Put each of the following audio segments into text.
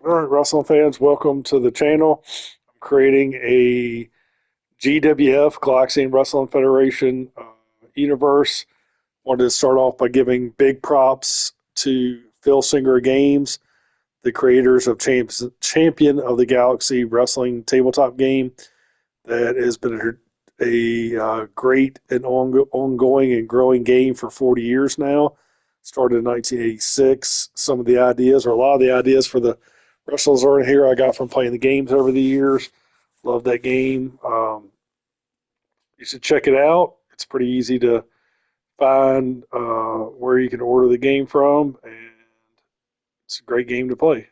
All right, wrestling fans, welcome to the channel. I'm creating a GWF Galaxian Wrestling Federation universe. Wanted to start off by giving big props to Filsinger Games, the creators of Champion of the Galaxy Wrestling tabletop game that has been a great and ongoing and growing game for 40 years now. Started in 1986. Some of the ideas, or a lot of the ideas for the wrestlers are in here, I got from playing the games over the years. Love that game. You should check it out. It's pretty easy to find where you can order the game from, and it's a great game to play.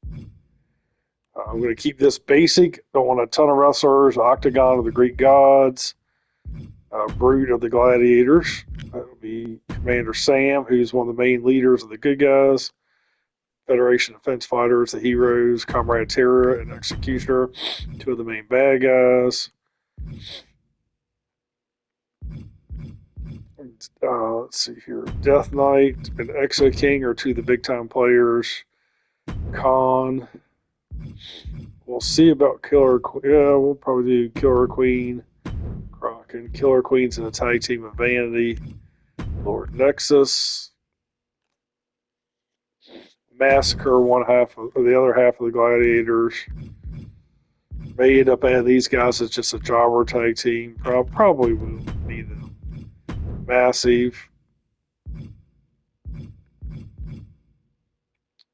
I'm going to keep this basic. Don't want a ton of wrestlers. Octagon of the Greek Gods, Brood of the Gladiators. That would be Commander Sam, who's one of the main leaders of the good guys. Federation Defense Fighters, the Heroes, Comrade Terror, and Executioner, two of the main bad guys. Let's see here. Death Knight and Exo King are two of the big time players. Khan. We'll see about Killer Queen. Yeah, we'll probably do Killer Queen. Crockett. Killer Queen's in a tag team of Vanity. Lord Nexus. Massacre, one half of the other half of the Gladiators. May end up adding these guys as just a jobber tag team. Probably will need them. Massive.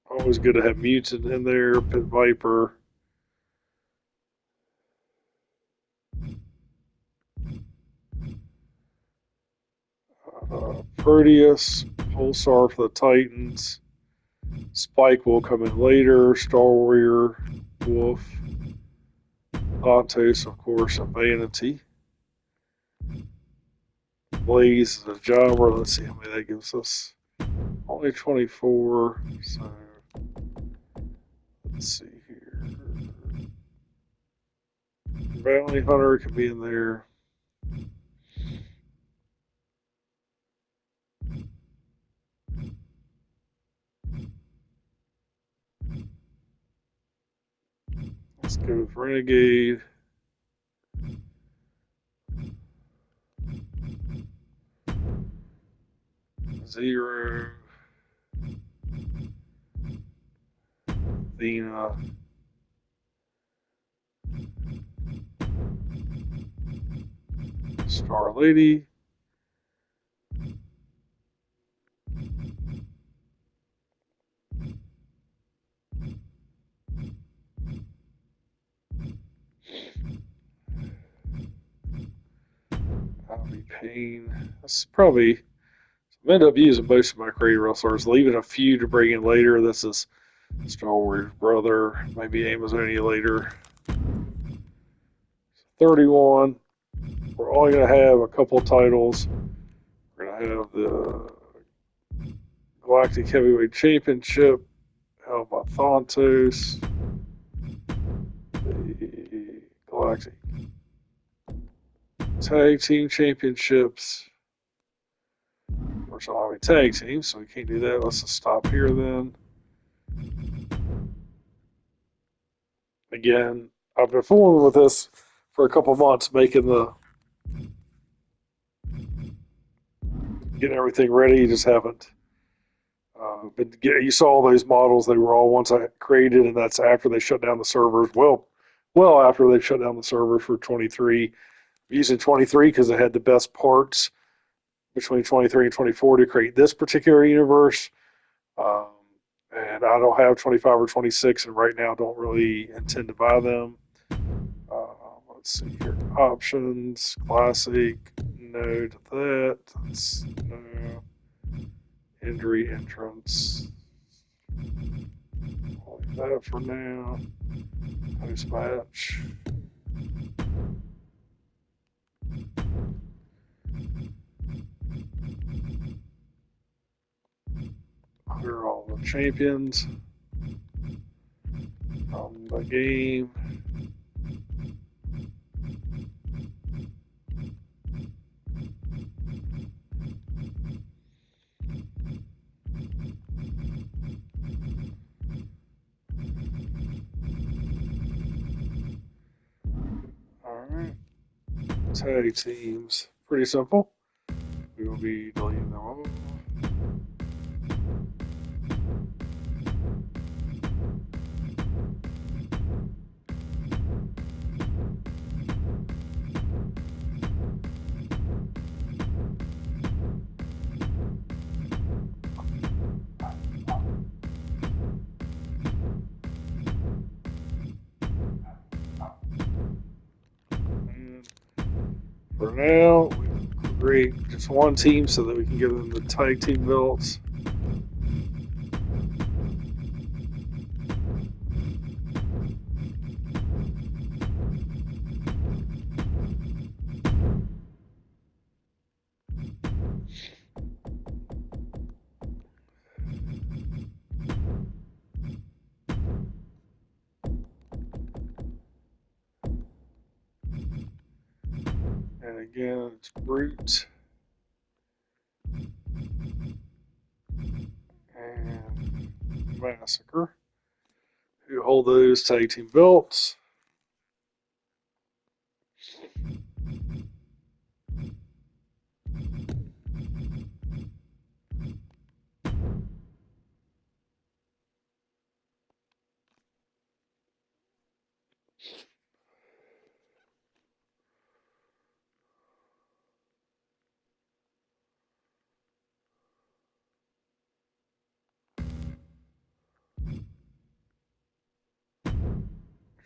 Always good to have Mutant in there. Pit Viper. Proteus. Pulsar for the Titans. Spike will come in later. Star Warrior. Wolf. Thanatos, of course, and Vanity. Blaze is a jobber. Let's see how many that gives us. Only 24. So let's see here. Bounty Hunter can be in there. Let's go with Renegade. Zero. Athena. Star Lady. That'll be Pain. That's probably. I end up using most of my creative wrestlers, leaving a few to bring in later. This is Star Wars Brother, maybe Amazonia later. 31. We're only going to have a couple of titles. We're going to have the Galactic Heavyweight Championship held by Thanatos. The Galactic Tag Team Championships. Of course, I don't have any tag teams, so we can't do that. Let's just stop here then. Again, I've been fooling with this for a couple months, getting everything ready. You just haven't. You saw all those models; they were all ones I created, and that's after they shut down the servers. Well after they shut down the servers for 23. I'm using 23 because it had the best parts between 23 and 24 to create this particular universe. Um, and I don't have 25 or 26, and right now don't really intend to buy them. Let's see here. Options, classic, no to that. That's no. Injury entrance. I'll leave that for now. Post match. Here are all the champions from the game. tag teams. Pretty simple. We will be deleting them all. And for now, we create just one team so that we can give them the tag team belts. And again, it's Brute and Massacre who hold those tag team belts.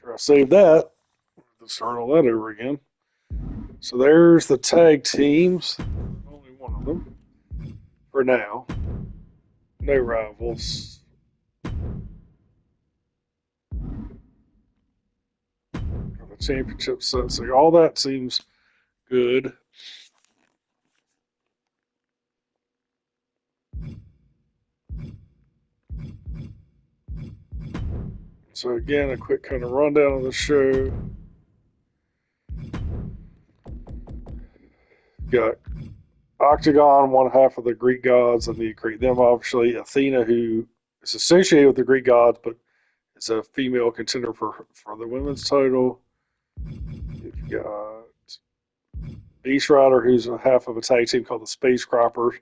Sure, I saved that. Let's start all that over again. So there's the tag teams. Only one of them for now. No rivals. The championship set. So all that seems good. So again, a quick kind of rundown of the show. Got Octagon, one half of the Greek gods, and you create them obviously. Athena, who is associated with the Greek gods, but is a female contender for the women's title. You've got Beast Rider, who's a half of a tag team called the Space Croppers.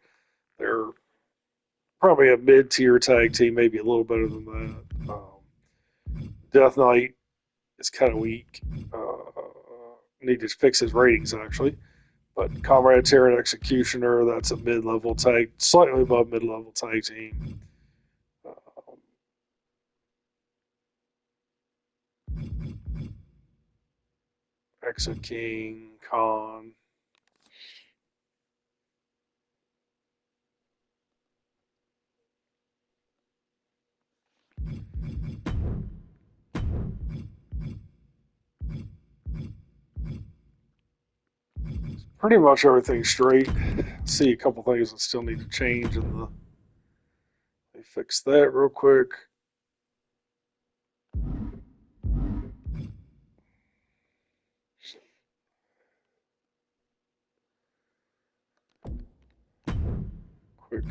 They're probably a mid-tier tag team, maybe a little better than that. Death Knight is kind of weak. Need to fix his ratings actually. But Comrade Terran Executioner, that's a mid-level tag, slightly above mid-level tag team. Exo King, Khan. Pretty much everything straight. See a couple things that still need to change in the. Let me fix that real quick. Quick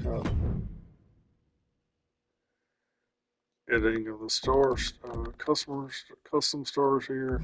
editing of the stars, custom stars here.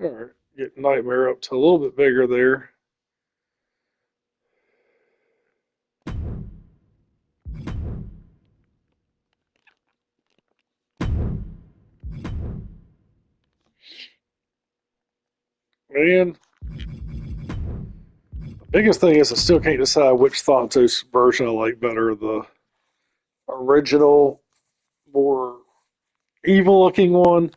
All right, get Nightmare up to a little bit bigger there. And the biggest thing is I still can't decide which Thanatos version I like better. The original, more evil looking one,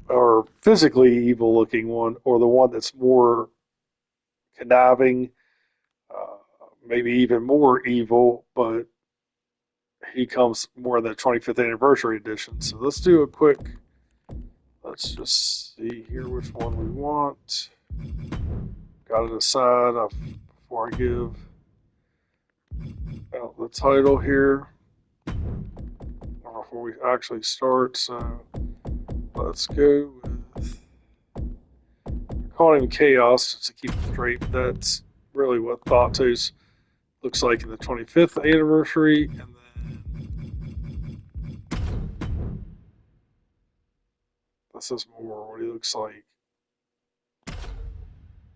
or physically evil looking one, or the one that's more conniving, uh, maybe even more evil, but he comes more in the 25th anniversary edition. So let's do a quick, let's just see here which one we want. Got to decide before I give out the title here, or before we actually start. So let's go with, I call him Chaos just to keep it straight, but that's really what Thanatos looks like in the 25th anniversary. And then this is more what he looks like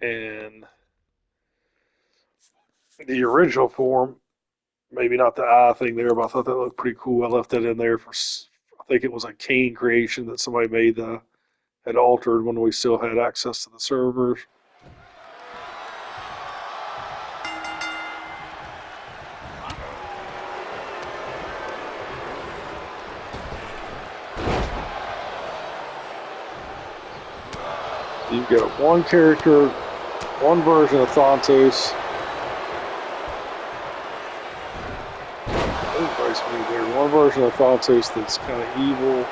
in the original form. Maybe not the eye thing there, but I thought that looked pretty cool. I left that in there for, I think it was a Kane creation that somebody made that had altered when we still had access to the servers. You've got one character, one version of Thanatos. Everybody's me there. One version of Thanatos that's kind of evil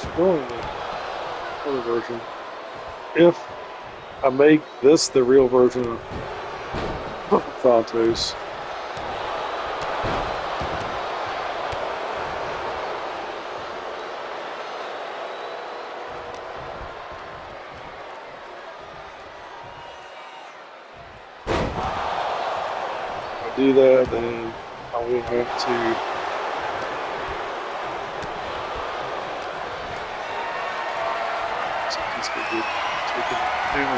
with really the other version. If I make this the real version of Thanatos, if I do that, then I will have to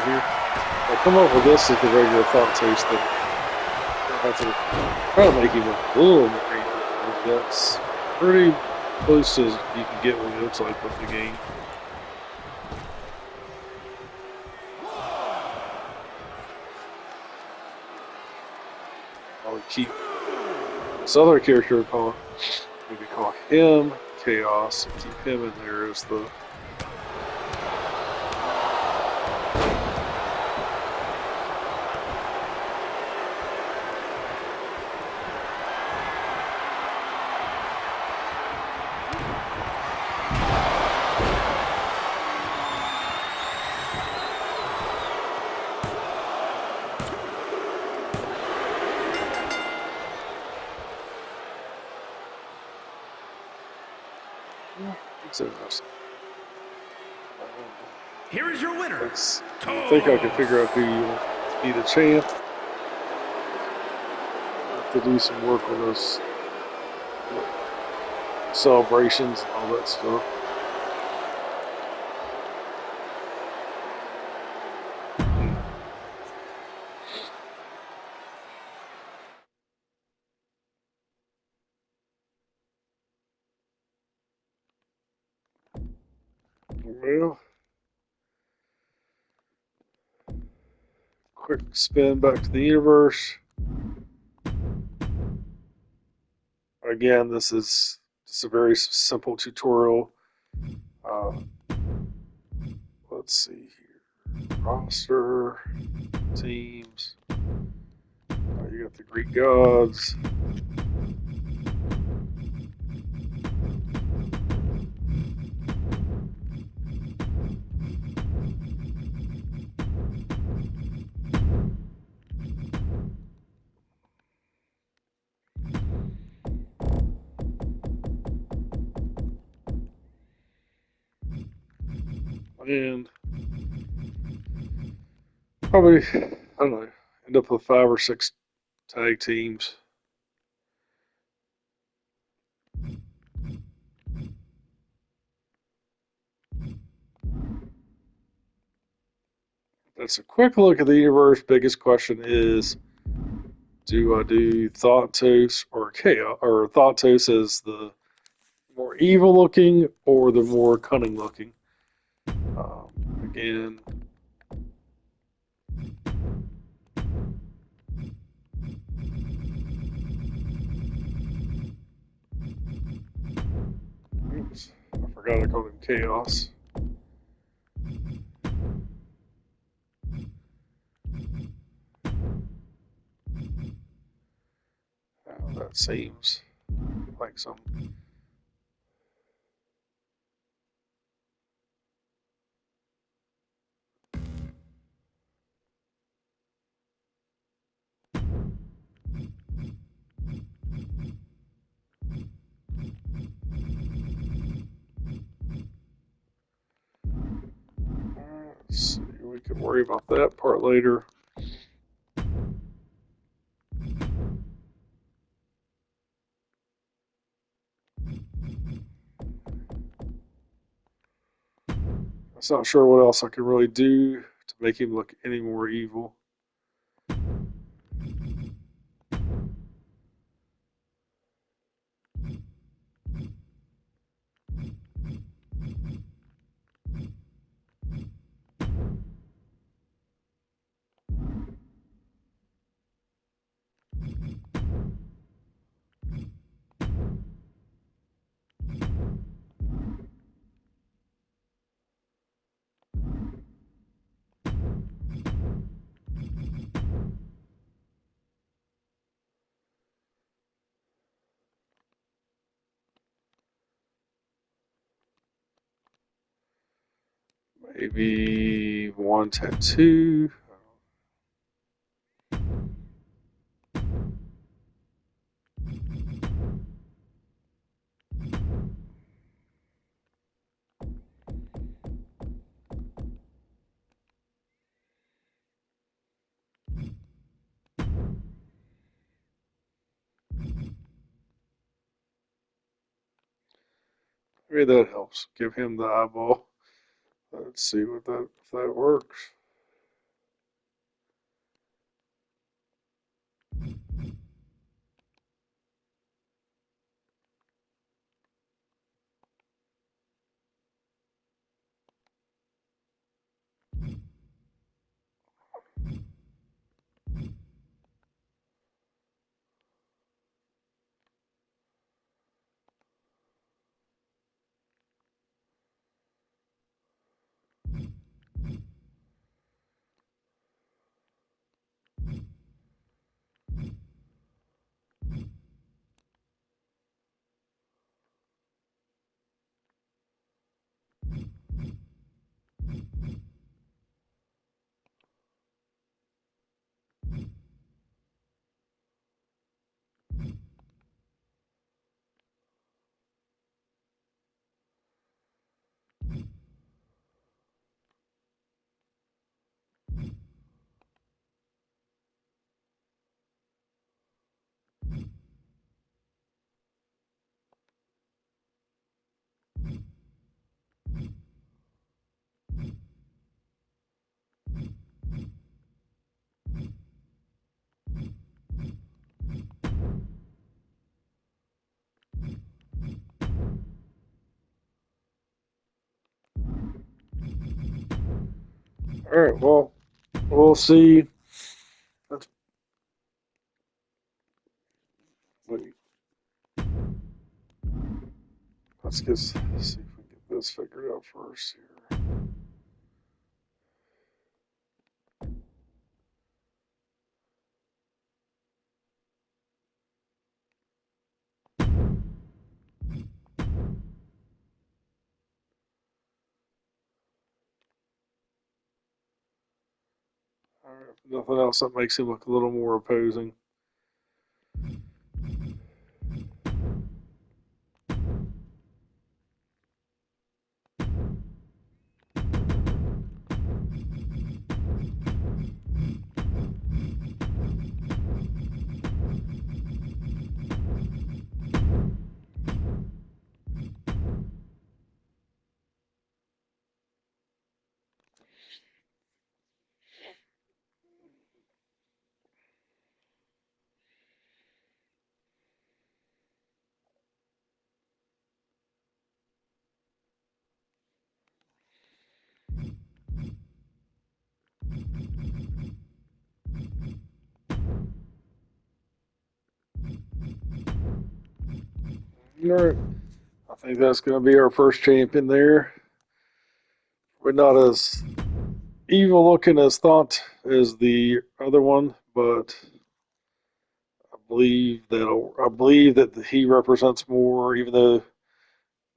here. I come up with this as the regular Thanatos that I have to try to make him a little more evil. That's pretty close as you can get what he looks like with the game. I would keep this other character maybe call him Chaos and keep him in there as the it's interesting. Here is your winner. I think I can figure out who you want to be the champ. I have to do some work on those celebrations and all that stuff. Well, quick spin back to the universe. Again, this is just a very simple tutorial. Let's see here. Roster, teams. You got the Greek gods. And probably, I don't know, end up with 5 or 6 tag teams. That's a quick look at the universe. Biggest question is, do I do Thanatos or Chaos, or Thanatos as the more evil looking or the more cunning looking? Again, forgot I called him Chaos. That seems like some. Let's see, we can worry about that part later. I'm not sure what else I can really do to make him look any more evil. Maybe one tattoo. Maybe that helps. Give him the eyeball. Let's see if that works. All right. Well, we'll see. Let's wait. Let's see if we can get this figured out first here. All right. If nothing else, that makes him look a little more opposing. All right. I I think that's going to be our first champion there. We're not as evil looking as thought as the other one, but I believe that he represents more, even though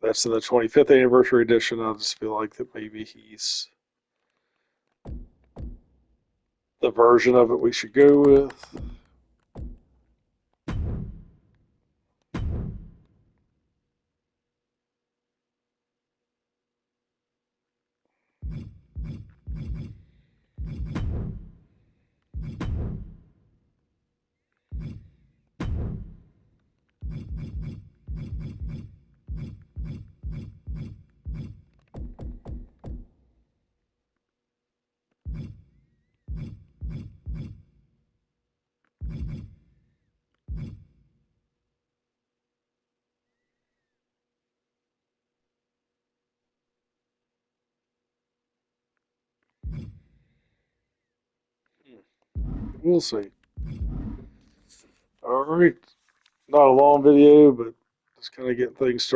that's in the 25th anniversary edition. I just feel like that maybe he's the version of it we should go with. We'll see. All right. Not a long video, but just kind of get things started.